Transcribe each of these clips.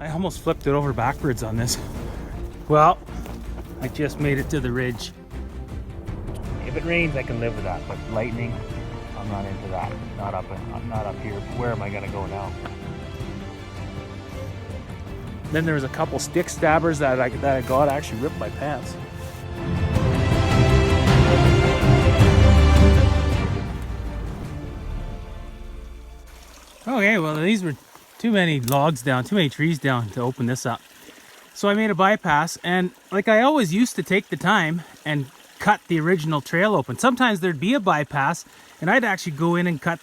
I almost flipped it over backwards on this. Well, I just made it to the ridge. If it rains, I can live with that, but lightning, I'm not into that. Not up here. Where am I gonna go now? Then there was a couple stick stabbers that I got. I actually ripped my pants. Okay, well these were too many logs down, too many trees down to open this up. So I made a bypass, and like I always used to take the time and cut the original trail open. Sometimes there'd be a bypass and I'd actually go in and cut,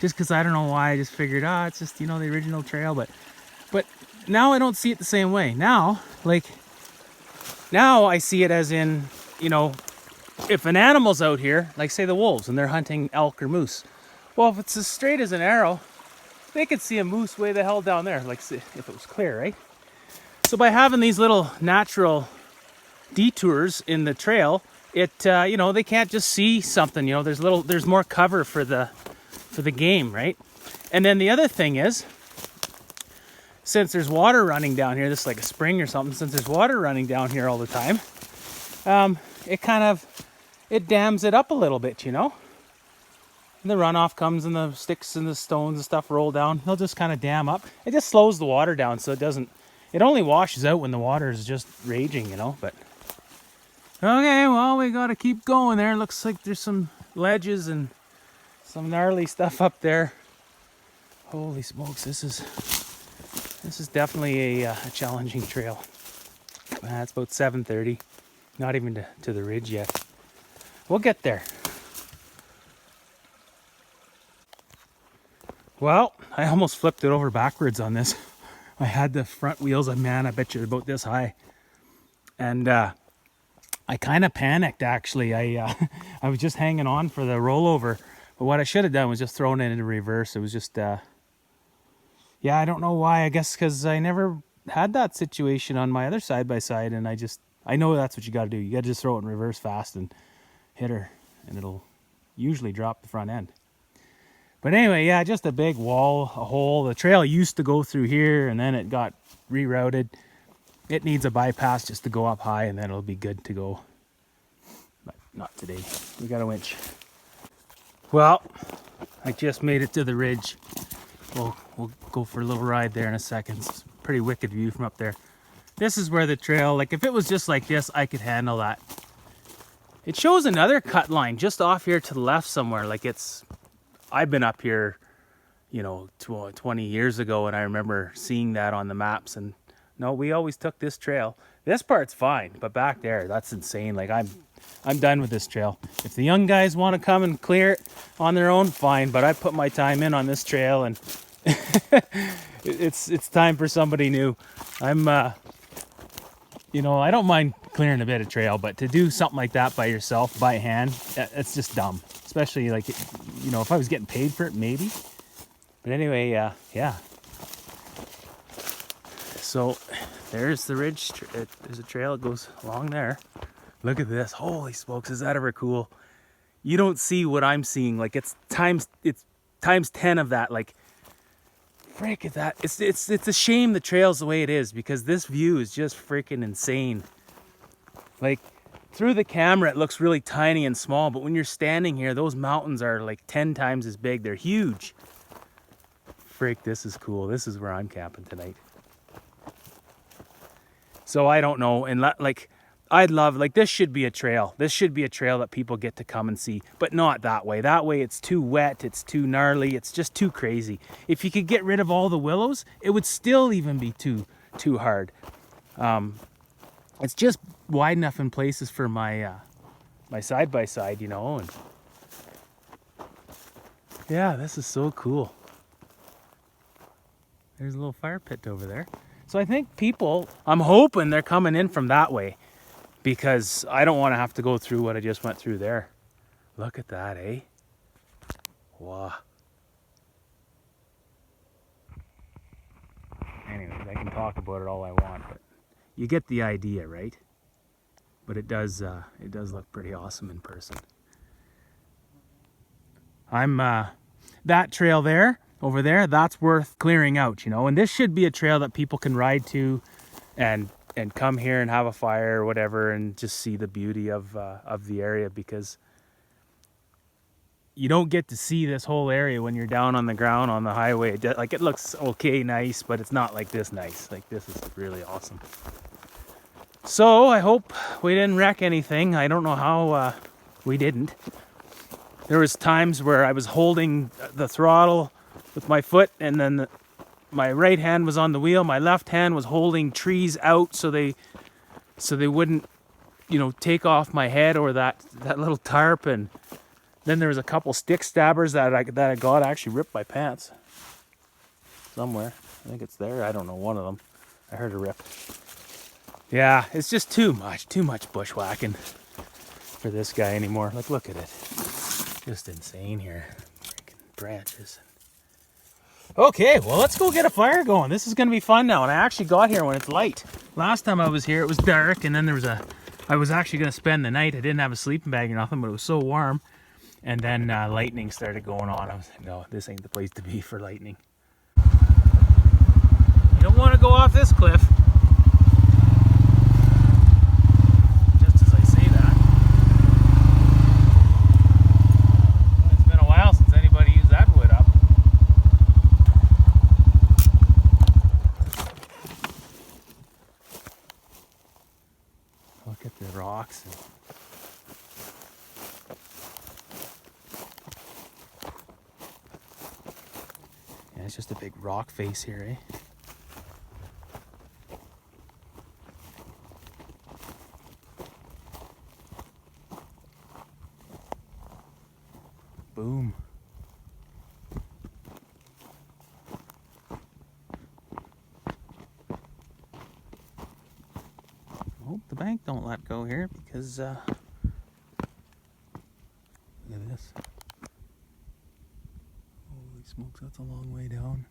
just because I don't know why. I just figured, it's just, you know, the original trail. But now I don't see it the same way. Now I see it as in, you know, if an animal's out here, like say the wolves, and they're hunting elk or moose, well, if it's as straight as an arrow, they could see a moose way the hell down there, like if it was clear, right? So by having these little natural detours in the trail, it you know, they can't just see something. You know, there's more cover for the game, right? And then the other thing is, since there's water running down here, this is like a spring or something. Since there's water running down here all the time, it dams it up a little bit, you know. And the runoff comes, and the sticks and the stones and stuff roll down. They'll just kind of dam up. It just slows the water down, so it only washes out when the water is just raging, you know. But okay, well, we gotta keep going there. Looks like there's some ledges and some gnarly stuff up there. Holy smokes, this is definitely a challenging trail. It's about 7:30, not even to the ridge yet. We'll get there. Well, I almost flipped it over backwards on this. I had the front wheels, man, I bet you about this high. And I kind of panicked, actually. I was just hanging on for the rollover. But what I should have done was just thrown it into reverse. It was just, yeah, I don't know why. I guess because I never had that situation on my other side-by-side. And I know that's what you got to do. You got to just throw it in reverse fast and hit her. And it'll usually drop the front end. But anyway, yeah, just a big wall, a hole. The trail used to go through here, and then it got rerouted. It needs a bypass just to go up high, and then it'll be good to go. But not today. We got a winch. Well, I just made it to the ridge. We'll go for a little ride there in a second. It's a pretty wicked view from up there. This is where the trail, like if it was just like this, I could handle that. It shows another cut line just off here to the left somewhere. Like I've been up here, you know, 20 years ago, and I remember seeing that on the maps. And no, we always took this trail. This part's fine, but back there, that's insane. Like I'm done with this trail. If the young guys want to come and clear it on their own, fine. But I put my time in on this trail, and it's time for somebody new. You know, I don't mind clearing a bit of trail, but to do something like that by yourself, by hand, it's just dumb. Especially, like, you know, if I was getting paid for it, maybe. But anyway, yeah. So there's the ridge. There's a trail that goes along there. Look at this. Holy smokes, is that ever cool? You don't see what I'm seeing. Like, it's times 10 of that. Like, frick at that. It's a shame the trail's the way it is, because this view is just freaking insane. Like, through the camera, it looks really tiny and small, but when you're standing here, those mountains are like 10 times as big. They're huge. Frick, this is cool. This is where I'm camping tonight. So I don't know. And like, I'd love, like, this should be a trail. This should be a trail that people get to come and see, but not that way. That way it's too wet. It's too gnarly. It's just too crazy. If you could get rid of all the willows, it would still even be too hard. It's just wide enough in places for my my side-by-side, you know. And yeah, this is so cool. There's a little fire pit over there. So I think people, I'm hoping they're coming in from that way, because I don't want to have to go through what I just went through there. Look at that, eh? Wow. Anyways, I can talk about it all I want, but you get the idea, right? But it does look pretty awesome in person. That trail there, over there, that's worth clearing out, you know. And this should be a trail that people can ride to and come here and have a fire or whatever and just see the beauty of the area, because you don't get to see this whole area when you're down on the ground on the highway. Like, it looks okay, nice, but it's not like this nice. Like, this is really awesome. So I hope we didn't wreck anything. I don't know how we didn't. There was times where I was holding the throttle with my foot, and then my right hand was on the wheel, my left hand was holding trees out so they wouldn't, you know, take off my head or that little tarp. And then there was a couple stick stabbers that I got. I actually ripped my pants somewhere. I think it's there. I don't know, one of them. I heard a rip. Yeah, it's just too much bushwhacking for this guy anymore. Like, look at it. Just insane here. Freaking branches. Okay, well, let's go get a fire going. This is going to be fun now. And I actually got here when it's light. Last time I was here, it was dark, and then I was actually going to spend the night. I didn't have a sleeping bag or nothing, but it was so warm. And then lightning started going on. I was like, no, this ain't the place to be for lightning. You don't want to go off this cliff. Just as I say that. Well, it's been a while since anybody used that wood up. Look at the rocks. Yeah, it's just a big rock face here, eh? Boom. Hope the bank don't let go here, because look at this. Holy smokes, that's a long way down.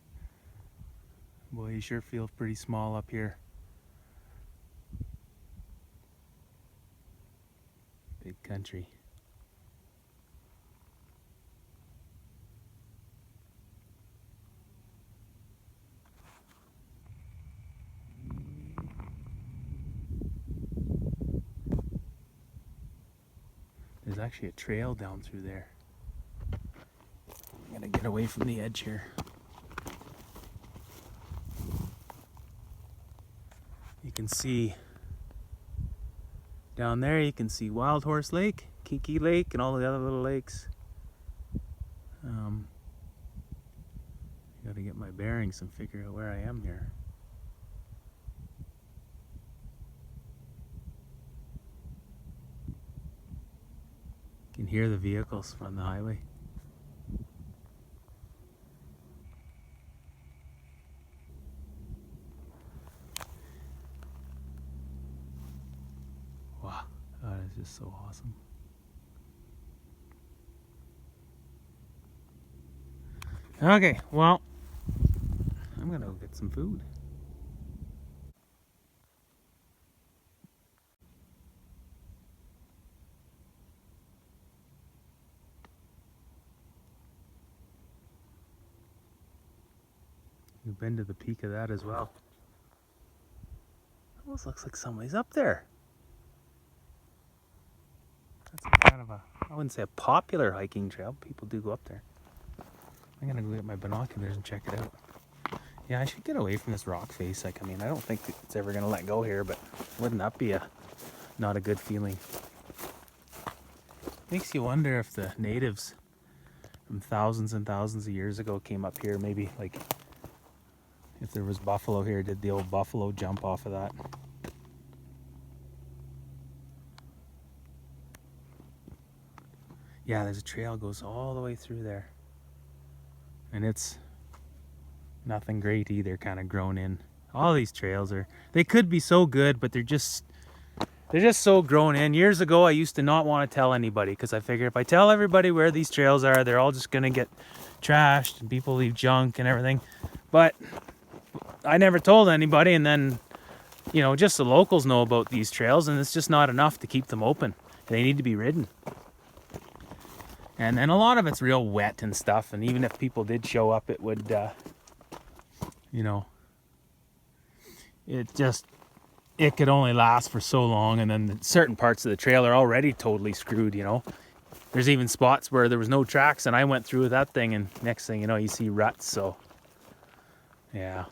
Boy, you sure feel pretty small up here. Big country. There's actually a trail down through there. I'm gonna get away from the edge here. You can see down there, you can see Wild Horse Lake, Kinky Lake, and all the other little lakes. Gotta get my bearings and figure out where I am here. You can hear the vehicles from the highway. Wow, that is just so awesome. Okay, well, I'm gonna go get some food. We've been to the peak of that as well. Almost looks like somebody's up there. That's kind of a, I wouldn't say a popular hiking trail. People do go up there. I'm gonna go get my binoculars and check it out. Yeah, I should get away from this rock face. Like, I mean, I don't think it's ever gonna let go here, but wouldn't that be not a good feeling? Makes you wonder if the natives from thousands and thousands of years ago came up here. Maybe, like, if there was buffalo here, did the old buffalo jump off of that? Yeah, there's a trail goes all the way through there. And it's nothing great either, kind of grown in. All these trails they could be so good, but they're just so grown in. Years ago, I used to not want to tell anybody, because I figured if I tell everybody where these trails are, they're all just going to get trashed and people leave junk and everything. But I never told anybody, and then, you know, just the locals know about these trails, and it's just not enough to keep them open. They need to be ridden. And a lot of it's real wet and stuff, and even if people did show up, it would, you know, it could only last for so long, and then certain parts of the trail are already totally screwed, you know. There's even spots where there was no tracks, and I went through that thing, and next thing you know, you see ruts, so, yeah.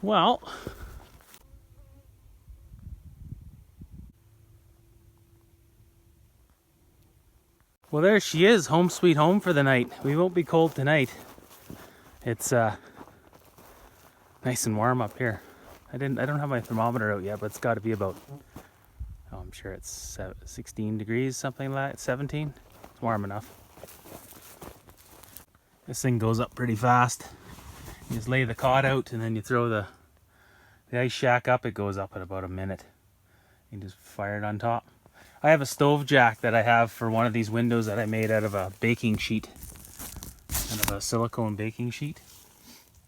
Well, there she is, home sweet home for the night. We won't be cold tonight. It's nice and warm up here. I don't have my thermometer out yet, but it's got to be about, oh, I'm sure it's 16 degrees, something like that. 17. It's warm enough. This thing goes up pretty fast. You just lay the cot out, and then you throw the ice shack up. It goes up in about a minute. You just fire it on top. I have a stove jack that I have for one of these windows that I made out of a baking sheet, kind of a silicone baking sheet,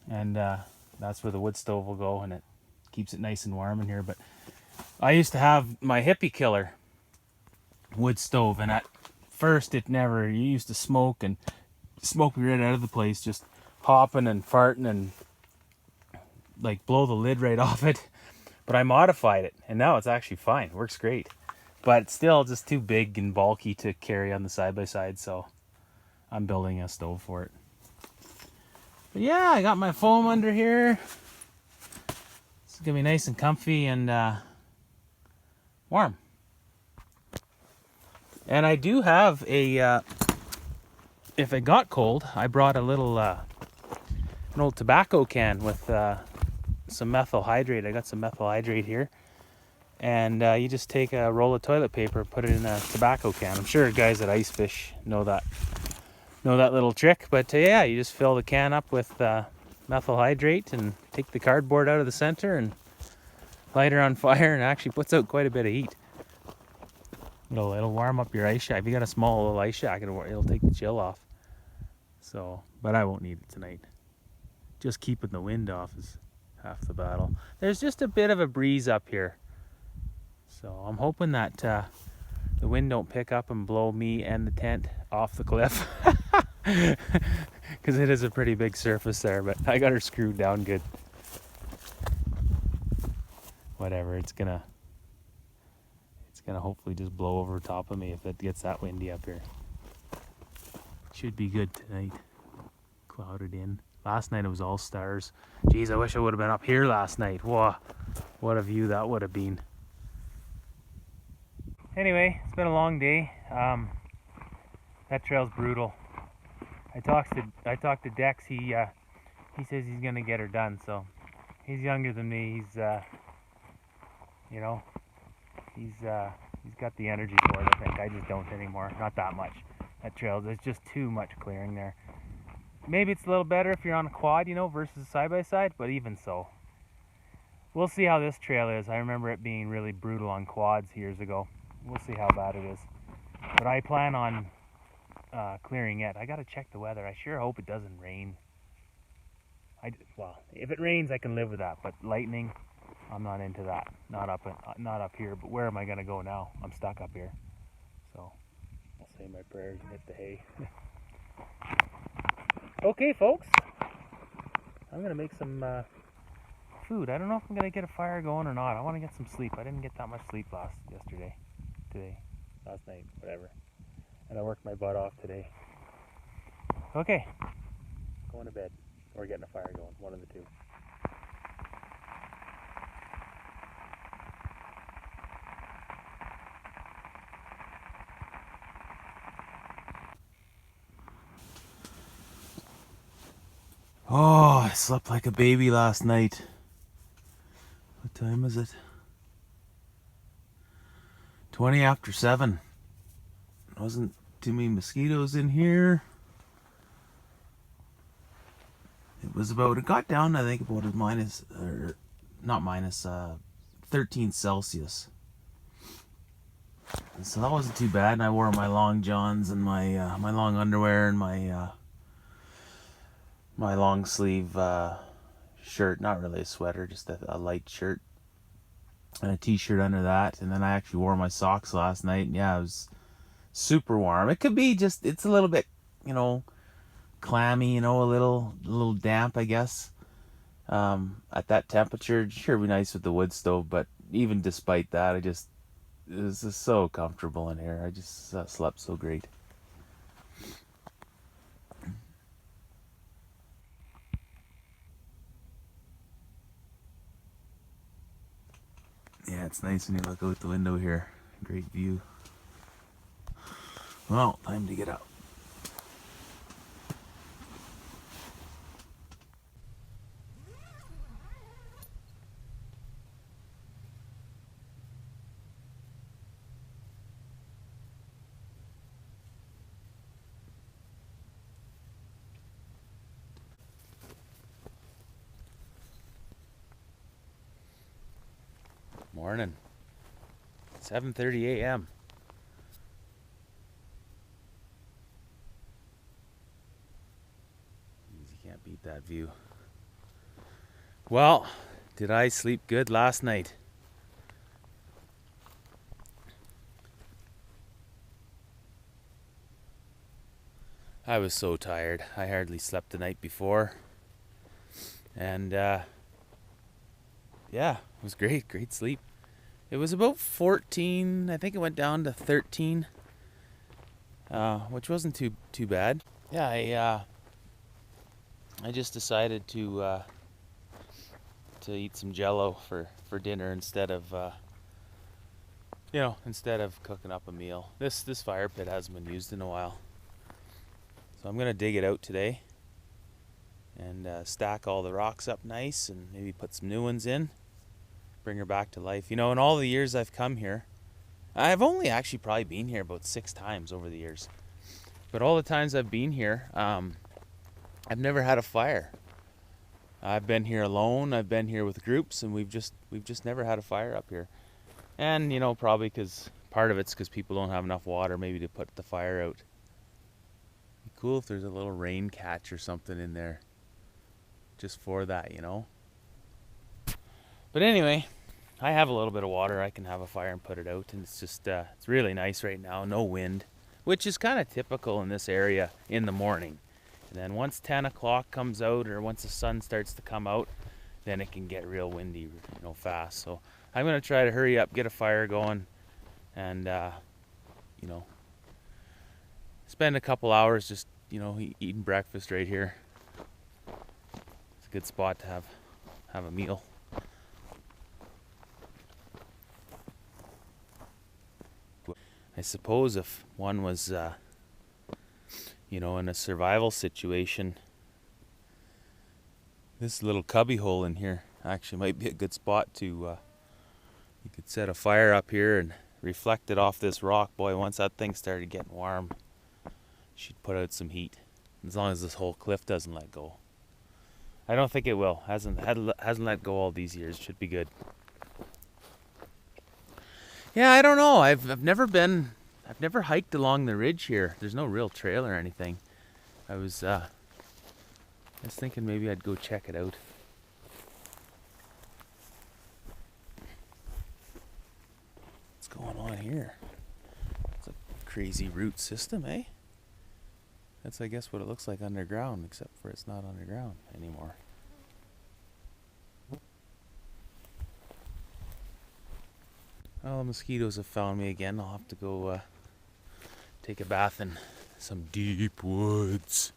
and that's where the wood stove will go, and it keeps it nice and warm in here. But I used to have my hippie killer wood stove, and at first you used to smoke and smoke me right out of the place, just hopping and farting and like blow the lid right off it. But I modified it, and now it's actually fine. It works great. But it's still just too big and bulky to carry on the side-by-side, so I'm building a stove for it. But yeah, I got my foam under here. It's gonna be nice and comfy and warm. And I do have a, if it got cold, I brought a little, an old tobacco can with some methyl hydrate. I got some methyl hydrate here. And you just take a roll of toilet paper, put it in a tobacco can. I'm sure guys that ice fish know that little trick. But yeah, you just fill the can up with methyl hydrate and take the cardboard out of the center and light her on fire, and it actually puts out quite a bit of heat. It'll warm up your ice shack. If you got a small little ice shack, it'll take the chill off. So, but I won't need it tonight. Just keeping the wind off is half the battle. There's just a bit of a breeze up here. So I'm hoping that the wind don't pick up and blow me and the tent off the cliff. Because it is a pretty big surface there, but I got her screwed down good. Whatever, it's gonna hopefully just blow over top of me if it gets that windy up here. Should be good tonight. Clouded in. Last night it was all stars. Geez, I wish I would have been up here last night. Whoa, what a view that would have been. Anyway, it's been a long day. That trail's brutal. I talked to Dex. He says he's gonna get her done. So he's younger than me. He's you know, he's got the energy for it. I think I just don't anymore. Not that much. That trail, there's just too much clearing there. Maybe it's a little better if you're on a quad, you know, versus side by side. But even so, we'll see how this trail is. I remember it being really brutal on quads years ago. We'll see how bad it is. But I plan on clearing it. I gotta check the weather. I sure hope it doesn't rain. Well, if it rains, I can live with that. But lightning, I'm not into that. Not up here. But where am I gonna go now? I'm stuck up here. So I'll say my prayers and hit the hay. Okay, folks. I'm gonna make some food. I don't know if I'm gonna get a fire going or not. I want to get some sleep. I didn't get that much sleep last night, whatever. And I worked my butt off today. Okay, going to bed or getting a fire going, one of the two. Oh, I slept like a baby last night. What time is it? 20 after 7. Wasn't too many mosquitoes in here. It got down, I think, about a 13 Celsius. And so that wasn't too bad. And I wore my long johns and my long underwear and my long sleeve shirt, not really a sweater, just a light shirt and a t-shirt under that. And then I actually wore my socks last night, and yeah, super warm. It could be just, it's a little bit, you know, clammy, you know, a little damp, I guess. At that temperature, sure be nice with the wood stove, but even despite that, it was just so comfortable in here. I just slept so great. Yeah, it's nice when you look out the window here. Great view. Well, time to get up. Morning. 7:30 a.m. You can't beat that view. Well, did I sleep good last night? I was so tired. I hardly slept the night before. And yeah, it was great. Great sleep. It was about 14. I think it went down to 13, which wasn't too bad. Yeah, I just decided to eat some Jello for dinner instead of instead of cooking up a meal. This fire pit hasn't been used in a while, so I'm gonna dig it out today and stack all the rocks up nice and maybe put some new ones in. Bring her back to life. You know, in all the years I've come here, I've only actually probably been here about 6 times over the years. But all the times I've been here, I've never had a fire. I've been here alone. I've been here with groups, and we've just never had a fire up here. And you know, probably because part of it's because people don't have enough water maybe to put the fire out. Be cool if there's a little rain catch or something in there, just for that, you know. But anyway, I have a little bit of water. I can have a fire and put it out, and it's just it's really nice right now. No wind, which is kind of typical in this area in the morning. And then once 10 o'clock comes out, or once the sun starts to come out, then it can get real windy, fast. So I'm gonna try to hurry up, get a fire going, and you know, spend a couple hours just eating breakfast right here. It's a good spot to have a meal. I suppose if one was, in a survival situation, this little cubby hole in here actually might be a good spot to, you could set a fire up here and reflect it off this rock. Boy, once that thing started getting warm, she'd put out some heat. As long as this whole cliff doesn't let go. I don't think it will. Hasn't let go all these years. Should be good. Yeah, I don't know. I've never hiked along the ridge here. There's no real trail or anything. I was thinking maybe I'd go check it out. What's going on here? It's a crazy root system, eh? That's, I guess, what it looks like underground, except for it's not underground anymore. Well, the mosquitoes have found me again. I'll have to go take a bath in some deep woods.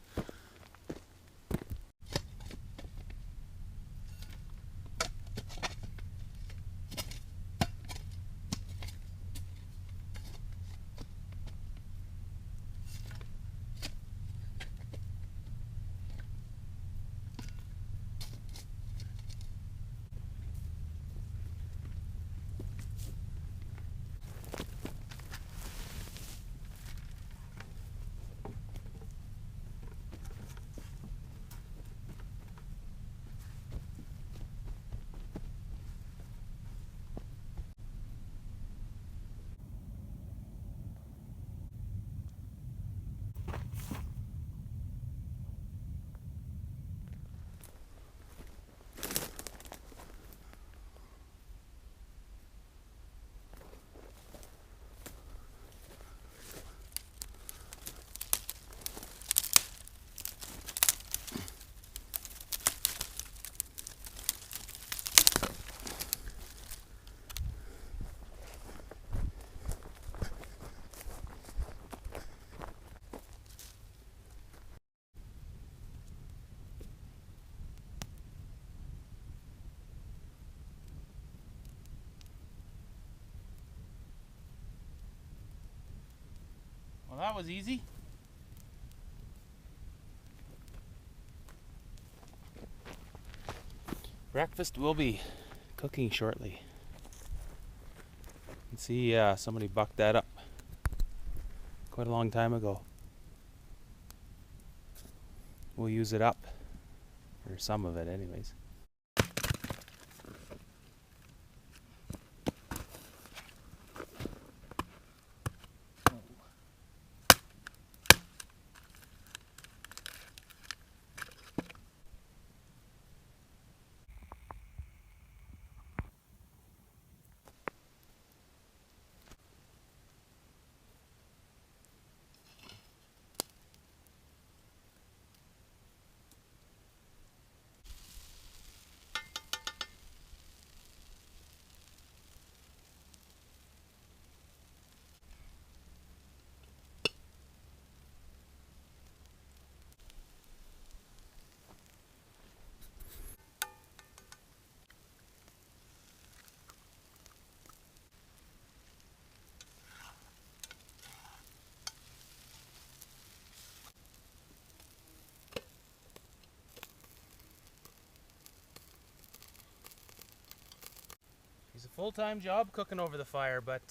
that was easy. Breakfast will be cooking shortly. You can see somebody bucked that up quite a long time ago. We'll use it up, or some of it anyways. It's a full-time job cooking over the fire, but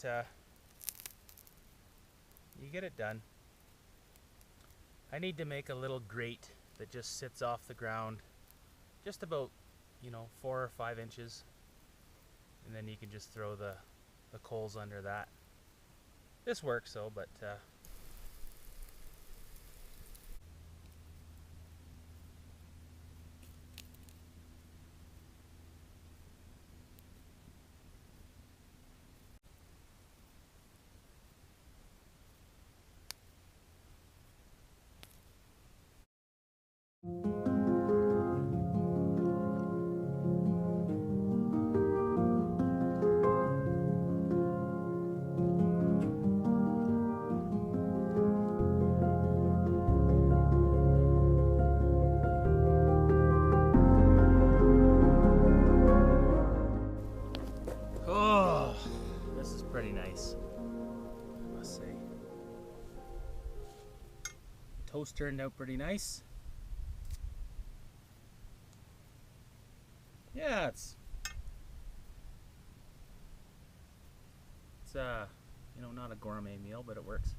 you get it done. I need to make a little grate that just sits off the ground just about, 4 or 5 inches, and then you can just throw the coals under that. This works though, but oh, this is pretty nice, I must say. Toast turned out pretty nice. Yeah, it's not a gourmet meal, but it works.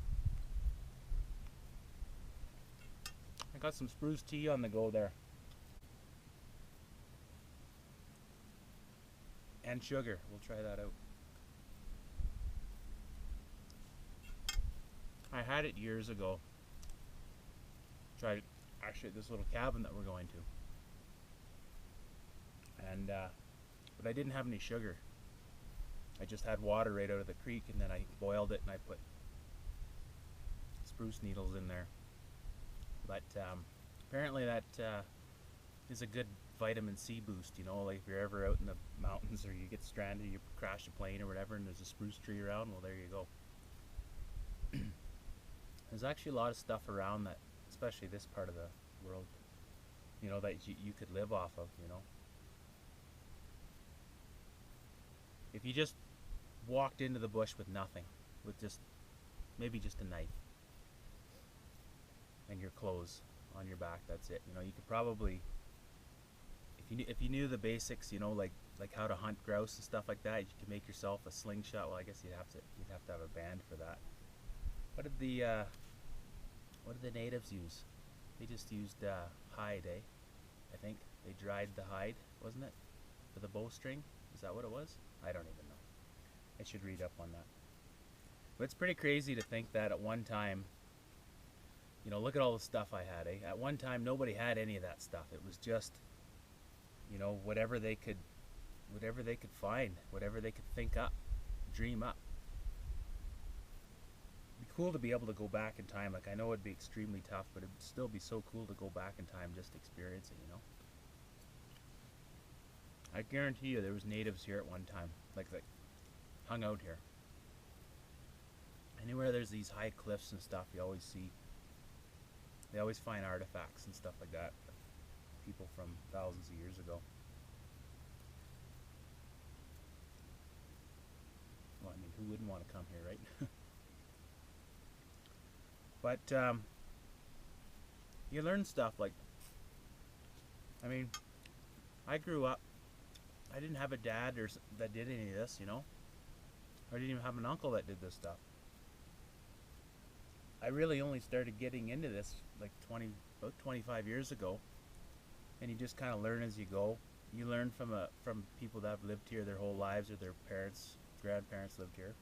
I got some spruce tea on the go there. And sugar. We'll try that out. I had it years ago. Tried it actually at this little cabin that we're going to. And but I didn't have any sugar. I just had water right out of the creek, and then I boiled it and I put spruce needles in there. But apparently that is a good vitamin C boost, like if you're ever out in the mountains or you get stranded, you crash a plane or whatever, and there's a spruce tree around, well, there you go. There's actually a lot of stuff around that, especially this part of the world, that you could live off of, If you just walked into the bush with nothing, with maybe just a knife and your clothes on your back, that's it. You could probably, if you knew the basics, like how to hunt grouse and stuff like that, you could make yourself a slingshot. Well, I guess you'd have to have a band for that. What did the natives use? They just used hide, I think they dried the hide, wasn't it, for the bowstring? Is that what it was? I don't even know. I should read up on that. But it's pretty crazy to think that at one time, look at all the stuff I had, At one time, nobody had any of that stuff. It was just, whatever they could find, whatever they could think up, dream up. It'd be cool to be able to go back in time. Like, I know it'd be extremely tough, but it'd still be so cool to go back in time just to experience it, I guarantee you there was natives here at one time, like hung out here. Anywhere there's these high cliffs and stuff, you always see, they always find artifacts and stuff like that. People from thousands of years ago. Well, I mean, who wouldn't want to come here, right? But you learn stuff like, I mean, I grew up, I didn't have a dad that did any of this, you know. I didn't even have an uncle that did this stuff. I really only started getting into this like about 25 years ago, and you just kind of learn as you go. You learn from people that have lived here their whole lives, or their parents, grandparents lived here.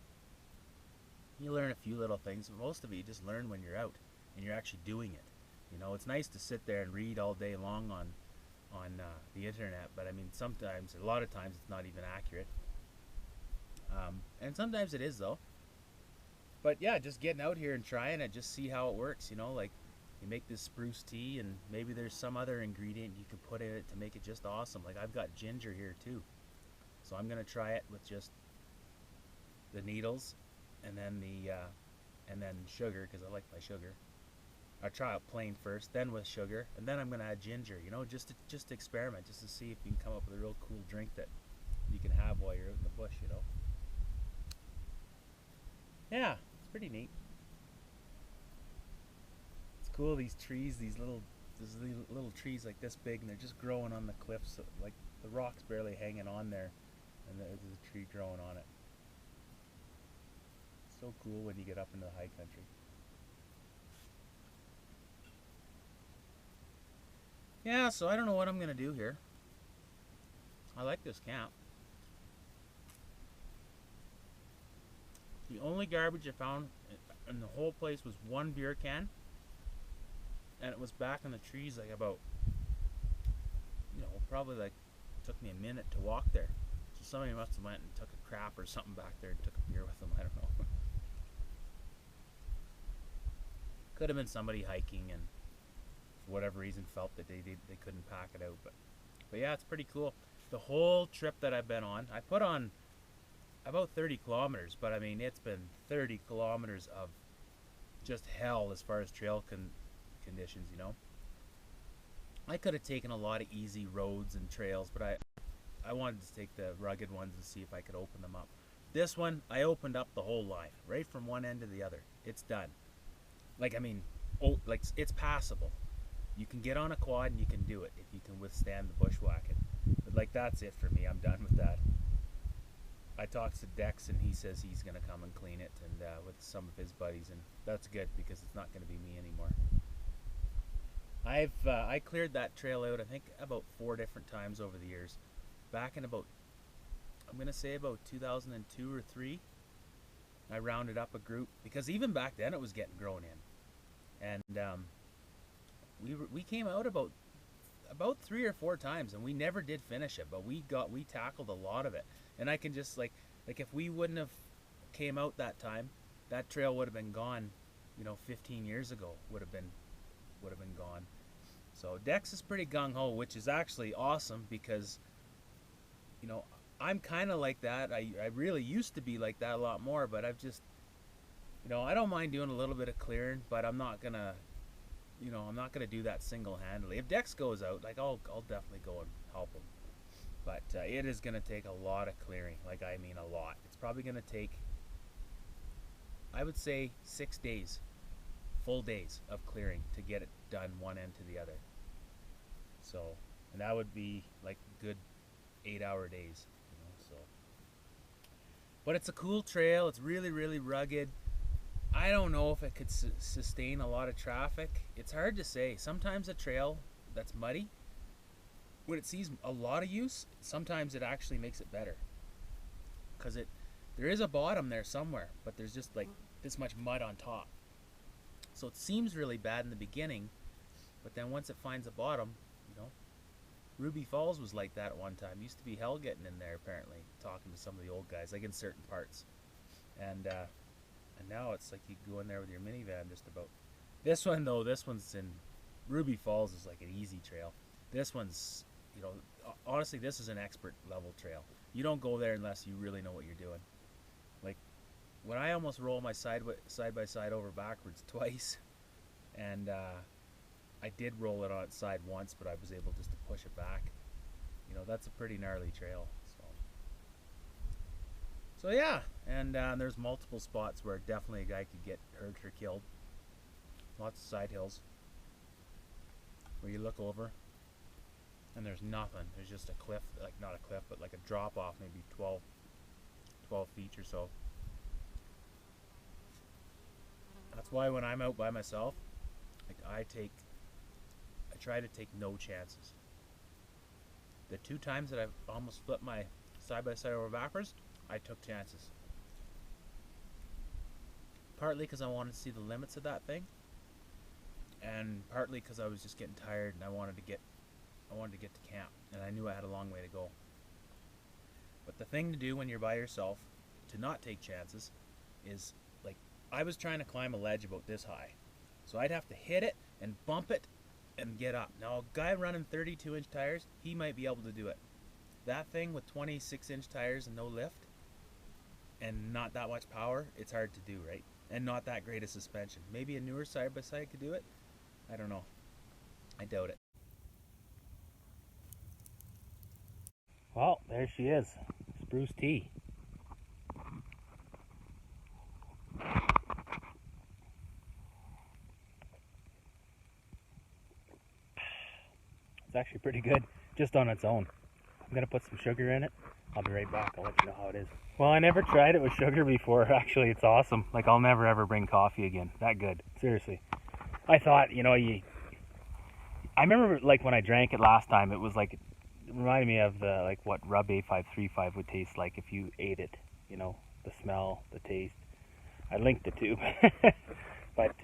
You learn a few little things, but most of it you just learn when you're out and you're actually doing it. You know, it's nice to sit there and read all day long on the internet, but I mean, sometimes, a lot of times, it's not even accurate. And sometimes it is, though. But yeah, just getting out here and trying it, just see how it works. You know, like, you make this spruce tea, and maybe there's some other ingredient you can put in it to make it just awesome. Like, I've got ginger here too, so I'm gonna try it with just the needles, and then and then sugar, because I like my sugar. I'll try it plain first, then with sugar, and then I'm gonna add ginger. You know, just to experiment, just to see if you can come up with a real cool drink that you can have while you're out in the bush. You know. Yeah, it's pretty neat. It's cool, these trees, these little trees like this big, and they're just growing on the cliffs. So, like, the rock's barely hanging on there, and there's a tree growing on it. It's so cool when you get up into the high country. Yeah, so I don't know what I'm gonna do here. I like this camp. The only garbage I found in the whole place was one beer can, and it was back in the trees, like, about, you know, probably, like, took me a minute to walk there. So somebody must have went and took a crap or something back there and took a beer with them. I don't know. Could have been somebody hiking and for whatever reason felt that they couldn't pack it out. But yeah, it's pretty cool. The whole trip that I've been on, I put on about 30 kilometers, but I mean, it's been 30 kilometers of just hell as far as trail conditions, you know. I could have taken a lot of easy roads and trails, but I wanted to take the rugged ones and see if I could open them up. This one, I opened up the whole line, right from one end to the other. It's done. Like, I mean, like, it's passable. You can get on a quad and you can do it if you can withstand the bushwhacking. But, like, that's it for me. I'm done with that. I talked to Dex, and he says he's going to come and clean it, and with some of his buddies, and that's good because it's not going to be me anymore. I cleared that trail out, I think, about 4 different times over the years. Back in about, I'm going to say about 2002 or 3, I rounded up a group, because even back then it was getting grown in. And we came out about 3 or 4 times, and we never did finish it, but we tackled a lot of it. And I can just, like if we wouldn't have came out that time, that trail would have been gone, you know, 15 years ago would have been gone. So Dex is pretty gung-ho, which is actually awesome, because, you know, I'm kind of like that. I really used to be like that a lot more, but I've just, you know, I don't mind doing a little bit of clearing, but I'm not gonna, you know, I'm not gonna do that single-handedly. If Dex goes out, like, I'll definitely go and help him. But it is gonna take a lot of clearing. Like, I mean, a lot. It's probably gonna take, I would say, 6 days, full days of clearing to get it done one end to the other. So, and that would be like good 8-hour days, you know. So, but it's a cool trail. It's really, really rugged. I don't know if it could sustain a lot of traffic. It's hard to say. Sometimes a trail that's muddy, when it sees a lot of use, sometimes it actually makes it better, because there is a bottom there somewhere, but there's just like this much mud on top. So it seems really bad in the beginning, but then once it finds a bottom, you know, Ruby Falls was like that at one time. It used to be hell getting in there, apparently, talking to some of the old guys, like in certain parts. And now it's like you go in there with your minivan just about. This one, though, this one's in Ruby Falls is like an easy trail. This one's, you know, honestly, this is an expert level trail. You don't go there unless you really know what you're doing. Like, when I almost roll my side by side over backwards twice, and I did roll it on its side once, but I was able just to push it back. You know, that's a pretty gnarly trail. So yeah, and there's multiple spots where definitely a guy could get hurt or killed. lots of side hills where you look over and there's nothing. There's just a cliff, like not a cliff, but like a drop off, maybe 12 feet or so. That's why when I'm out by myself, like I try to take no chances. The 2 times that I've almost flipped my side-by-side over backwards, I took chances. Partly because I wanted to see the limits of that thing, and partly because I was just getting tired and I wanted to get to camp, and I knew I had a long way to go. But the thing to do when you're by yourself, to not take chances, is like I was trying to climb a ledge about this high, so I'd have to hit it and bump it and get up. Now a guy running 32-inch tires, he might be able to do it. That thing with 26-inch tires and no lift and not that much power, it's hard to do, right? And not that great a suspension. Maybe a newer side-by-side could do it. I don't know. I doubt it. Well, there she is. Spruce tea. It's actually pretty good, just on its own. I'm gonna put some sugar in it. I'll be right back. I'll let you know how it is. Well, I never tried it with sugar before. Actually, it's awesome. Like, I'll never ever bring coffee again. That good. Seriously. I thought, you know, I remember, like, when I drank it last time, it was like, it reminded me of the, like, what Rub A535 would taste like if you ate it. You know, the smell, the taste. I linked the two. But,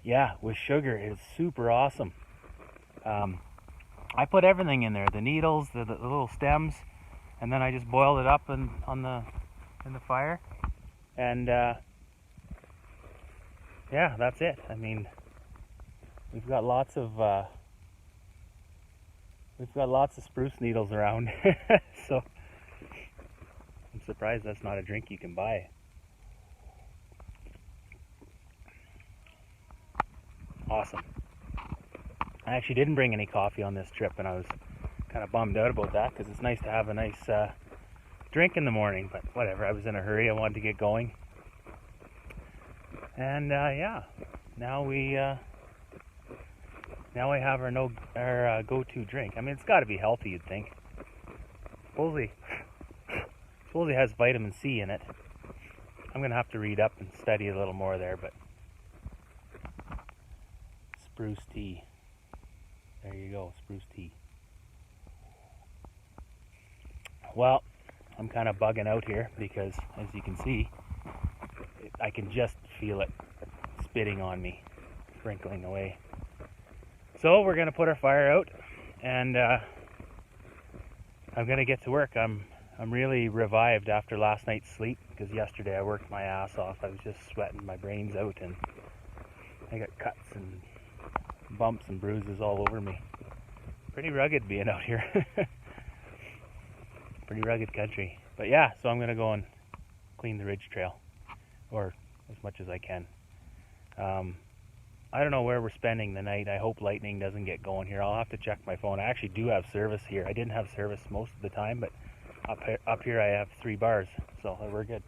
yeah, with sugar, it's super awesome. I put everything in there, the needles, the little stems, and then I just boiled it up in the fire, and yeah, that's it. I mean, we've got lots of spruce needles around, so I'm surprised that's not a drink you can buy. Awesome. I actually didn't bring any coffee on this trip, and I was kind of bummed out about that because it's nice to have a nice drink in the morning, but whatever. I was in a hurry. I wanted to get going. And yeah, now we have our go-to drink. I mean, it's got to be healthy, you'd think. Supposedly has vitamin C in it. I'm gonna have to read up and study a little more there, but spruce tea. There you go, spruce tea. Well, I'm kind of bugging out here because, as you can see, I can just feel it spitting on me, sprinkling away. So we're gonna put our fire out, and I'm gonna get to work. I'm really revived after last night's sleep because yesterday I worked my ass off. I was just sweating my brains out, and I got cuts and bumps and bruises all over me. Pretty rugged being out here. Pretty rugged country. But yeah, so I'm gonna go and clean the ridge trail, or as much as I can. I don't know where we're spending the night. I hope lightning doesn't get going here. I'll have to check my phone. I actually do have service here. I didn't have service most of the time, but up here I have 3 bars, so we're good.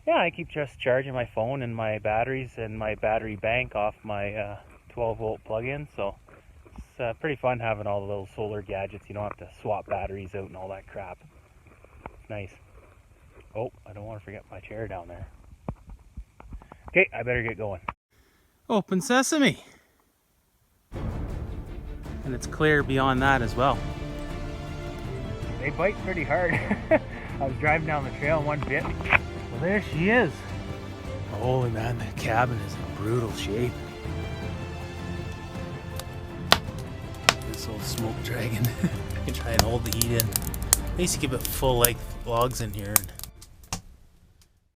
Yeah, I keep just charging my phone and my batteries and my battery bank off my 12-volt plug-in, so it's pretty fun having all the little solar gadgets. You don't have to swap batteries out and all that crap. It's nice. Oh, I don't want to forget my chair down there. Okay, I better get going. Open sesame! And it's clear beyond that as well. They bite pretty hard. I was driving down the trail and one bit. Well, there she is. Holy man, the cabin is in brutal shape. This old smoke dragon. I can try and hold the heat in. Basically put full length logs in here and